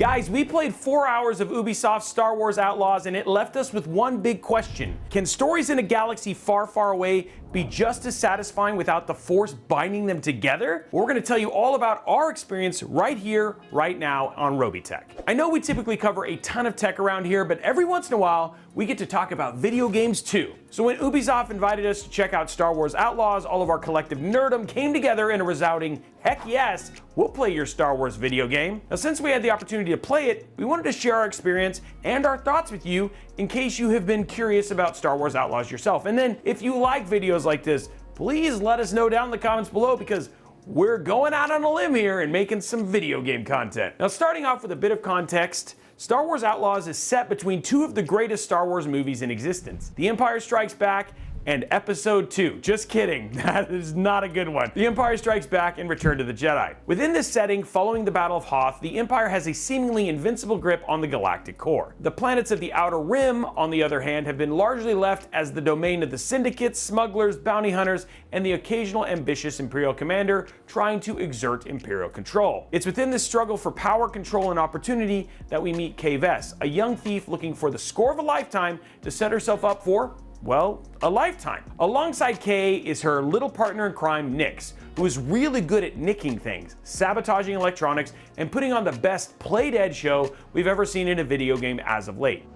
Guys, we played 4 hours of Ubisoft's Star Wars Outlaws, and it left us with one big question. Can stories in a galaxy far, far away be just as satisfying without the Force binding them together? We're going to tell you all about our experience right here, right now on Robeytech. I know we typically cover a ton of tech around here, but every once in a while, we get to talk about video games too. So when Ubisoft invited us to check out Star Wars Outlaws, all of our collective nerdom came together in a resounding, heck yes, we'll play your Star Wars video game. Now, since we had the opportunity to play it, we wanted to share our experience and our thoughts with you in case you have been curious about Star Wars Outlaws yourself. And then if you like videos like this, please let us know down in the comments below, because we're going out on a limb here and making some video game content. Now, starting off with a bit of context, Star Wars Outlaws is set between two of the greatest Star Wars movies in existence, The Empire Strikes Back and Episode 2. Just kidding, that is not a good one. The Empire Strikes Back and Return to the Jedi. Within this setting, following the Battle of Hoth, the Empire has a seemingly invincible grip on the galactic core. The planets of the Outer Rim, on the other hand, have been largely left as the domain of the syndicates, smugglers, bounty hunters, and the occasional ambitious Imperial commander trying to exert Imperial control. It's within this struggle for power, control, and opportunity that we meet Kay Vess, a young thief looking for the score of a lifetime to set herself up for, well, a lifetime. Alongside Kay is her little partner in crime, Nix, who is really good at nicking things, sabotaging electronics, and putting on the best play-dead show we've ever seen in a video game as of late.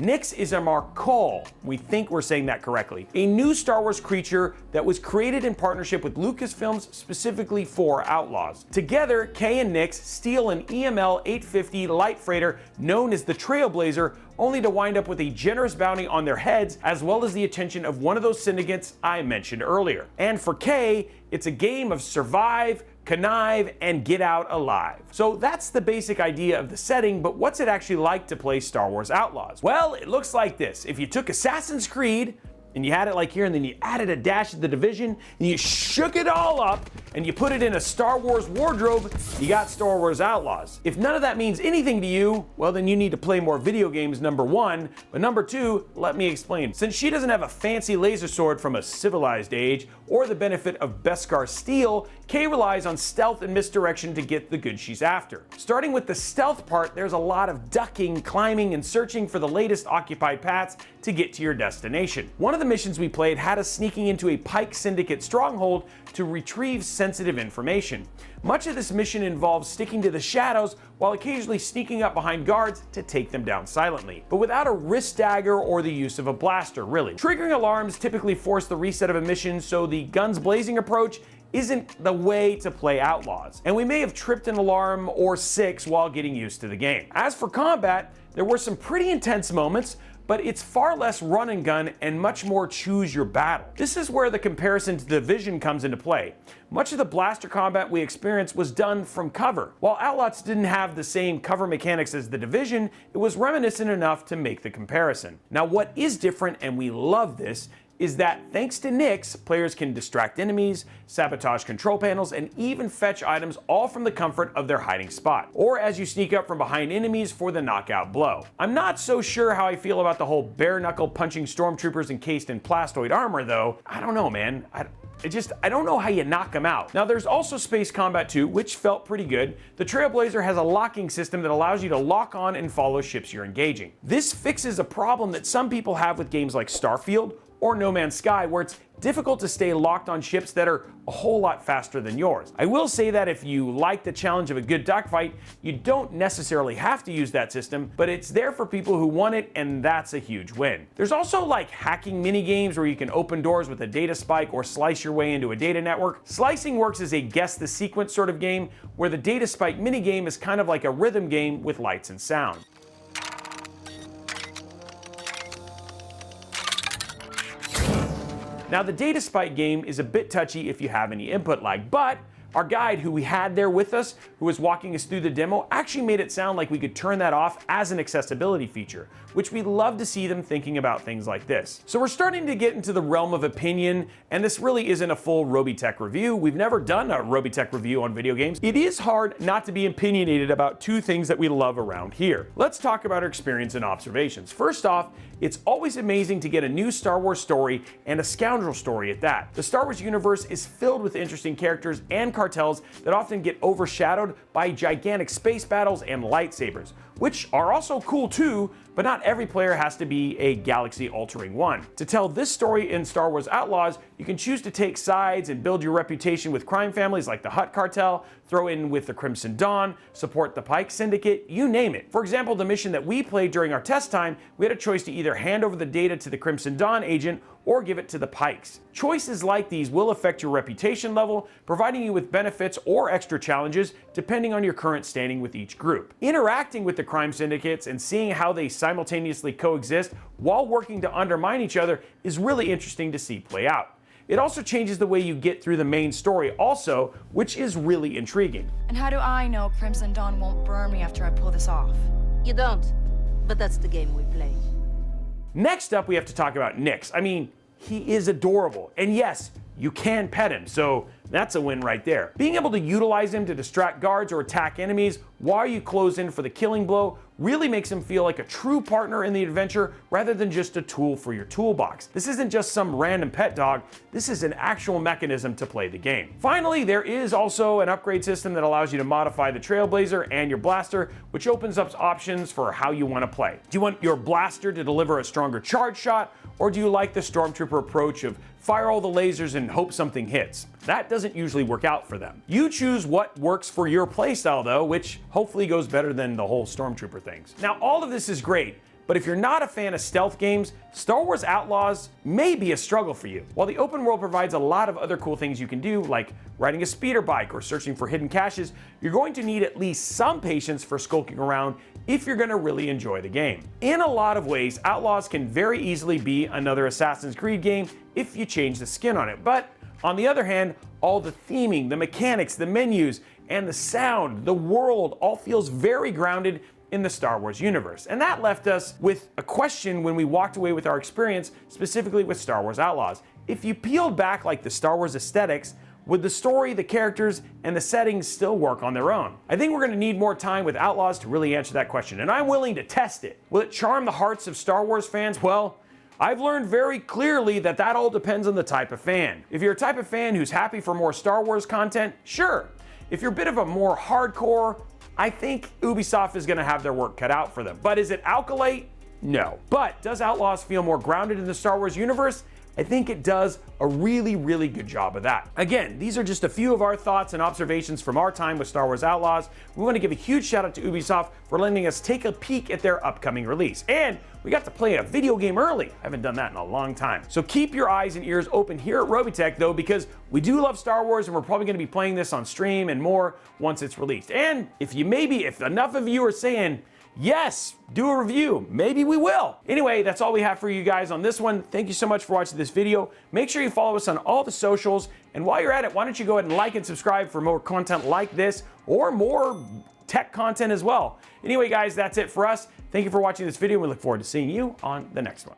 Nix is a Markal, we think we're saying that correctly, a new Star Wars creature that was created in partnership with Lucasfilms specifically for Outlaws. Together, Kay and Nix steal an EML 850 light freighter known as the Trailblazer, only to wind up with a generous bounty on their heads, as well as the attention of one of those syndicates I mentioned earlier. And for Kay, it's a game of survive, connive, and get out alive. So that's the basic idea of the setting, but what's it actually like to play Star Wars Outlaws? Well, it looks like this. If you took Assassin's Creed, and you had it like here, and then you added a dash of the Division, and you shook it all up, and you put it in a Star Wars wardrobe, you got Star Wars Outlaws. If none of that means anything to you, well, then you need to play more video games, number one. But number two, let me explain. Since she doesn't have a fancy laser sword from a civilized age, or the benefit of Beskar steel, Kay relies on stealth and misdirection to get the goods she's after. Starting with the stealth part, there's a lot of ducking, climbing, and searching for the latest occupied paths to get to your destination. One of the missions we played had us sneaking into a Pike Syndicate stronghold to retrieve sensitive information. Much of this mission involves sticking to the shadows while occasionally sneaking up behind guards to take them down silently, but without a wrist dagger or the use of a blaster, really. Triggering alarms typically force the reset of a mission, so the guns blazing approach isn't the way to play Outlaws, and we may have tripped an alarm or 6 while getting used to the game. As for combat, there were some pretty intense moments, but it's far less run and gun and much more choose your battle. This is where the comparison to the Division comes into play. Much of the blaster combat we experienced was done from cover. While Outlaws didn't have the same cover mechanics as the Division, it was reminiscent enough to make the comparison. Now, what is different, and we love this, is that thanks to Nix, players can distract enemies, sabotage control panels, and even fetch items all from the comfort of their hiding spot, or as you sneak up from behind enemies for the knockout blow. I'm not so sure how I feel about the whole bare-knuckle punching stormtroopers encased in plastoid armor, though. I don't know, man. I don't know how you knock them out. Now, there's also space combat too, which felt pretty good. The Trailblazer has a locking system that allows you to lock on and follow ships you're engaging. This fixes a problem that some people have with games like Starfield or No Man's Sky, where it's difficult to stay locked on ships that are a whole lot faster than yours. I will say that if you like the challenge of a good dogfight, you don't necessarily have to use that system, but it's there for people who want it, and that's a huge win. There's also like hacking mini games where you can open doors with a data spike or slice your way into a data network. Slicing works as a guess the sequence sort of game, where the data spike mini game is kind of like a rhythm game with lights and sound. Now, the data spike game is a bit touchy if you have any input lag, but our guide, who we had there with us, who was walking us through the demo, actually made it sound like we could turn that off as an accessibility feature, which we love to see them thinking about things like this. So we're starting to get into the realm of opinion, and this really isn't a full Robeytech review. We've never done a Robeytech review on video games. It is hard not to be opinionated about two things that we love around here. Let's talk about our experience and observations. First off, it's always amazing to get a new Star Wars story, and a scoundrel story at that. The Star Wars universe is filled with interesting characters and cartels that often get overshadowed by gigantic space battles and lightsabers, which are also cool too, but not every player has to be a galaxy-altering one. To tell this story in Star Wars Outlaws, you can choose to take sides and build your reputation with crime families like the Hutt Cartel, throw in with the Crimson Dawn, support the Pike Syndicate, you name it. For example, the mission that we played during our test time, we had a choice to either hand over the data to the Crimson Dawn agent or give it to the Pikes. Choices like these will affect your reputation level, providing you with benefits or extra challenges depending on your current standing with each group. Interacting with the crime syndicates and seeing how they simultaneously coexist while working to undermine each other is really interesting to see play out. It also changes the way you get through the main story also, which is really intriguing. And how do I know Crimson Dawn won't burn me after I pull this off? You don't, but that's the game we play. Next up, we have to talk about Nix. I mean, he is adorable. And yes, you can pet him, so that's a win right there. Being able to utilize him to distract guards or attack enemies while you close in for the killing blow really makes him feel like a true partner in the adventure rather than just a tool for your toolbox. This isn't just some random pet dog, this is an actual mechanism to play the game. Finally, there is also an upgrade system that allows you to modify the Trailblazer and your blaster, which opens up options for how you want to play. Do you want your blaster to deliver a stronger charge shot, or do you like the Stormtrooper approach of fire all the lasers and hope something hits? That doesn't usually work out for them. You choose what works for your playstyle though, which hopefully goes better than the whole Stormtrooper things. Now, all of this is great, but if you're not a fan of stealth games, Star Wars Outlaws may be a struggle for you. While the open world provides a lot of other cool things you can do, like riding a speeder bike or searching for hidden caches, you're going to need at least some patience for skulking around if you're going to really enjoy the game. In a lot of ways, Outlaws can very easily be another Assassin's Creed game if you change the skin on it, but on the other hand, all the theming, the mechanics, the menus, and the sound, the world all feels very grounded in the Star Wars universe. And that left us with a question when we walked away with our experience, specifically with Star Wars Outlaws. If you peeled back like the Star Wars aesthetics, would the story, the characters, and the settings still work on their own? I think we're going to need more time with Outlaws to really answer that question, and I'm willing to test it. Will it charm the hearts of Star Wars fans? Well, I've learned very clearly that all depends on the type of fan. If you're a type of fan who's happy for more Star Wars content, sure. If you're a bit of a more hardcore, I think Ubisoft is going to have their work cut out for them. But is it alkalite? No. But does Outlaws feel more grounded in the Star Wars universe? I think it does a really, really good job of that. Again, these are just a few of our thoughts and observations from our time with Star Wars Outlaws. We want to give a huge shout out to Ubisoft for letting us take a peek at their upcoming release. And we got to play a video game early. I haven't done that in a long time. So keep your eyes and ears open here at Robeytech though, because we do love Star Wars and we're probably going to be playing this on stream and more once it's released. And if enough of you are saying, yes, do a review, maybe we will. Anyway, that's all we have for you guys on this one. Thank you so much for watching this video. Make sure you follow us on all the socials. And while you're at it, why don't you go ahead and like and subscribe for more content like this or more tech content as well. Anyway, guys, that's it for us. Thank you for watching this video. We look forward to seeing you on the next one.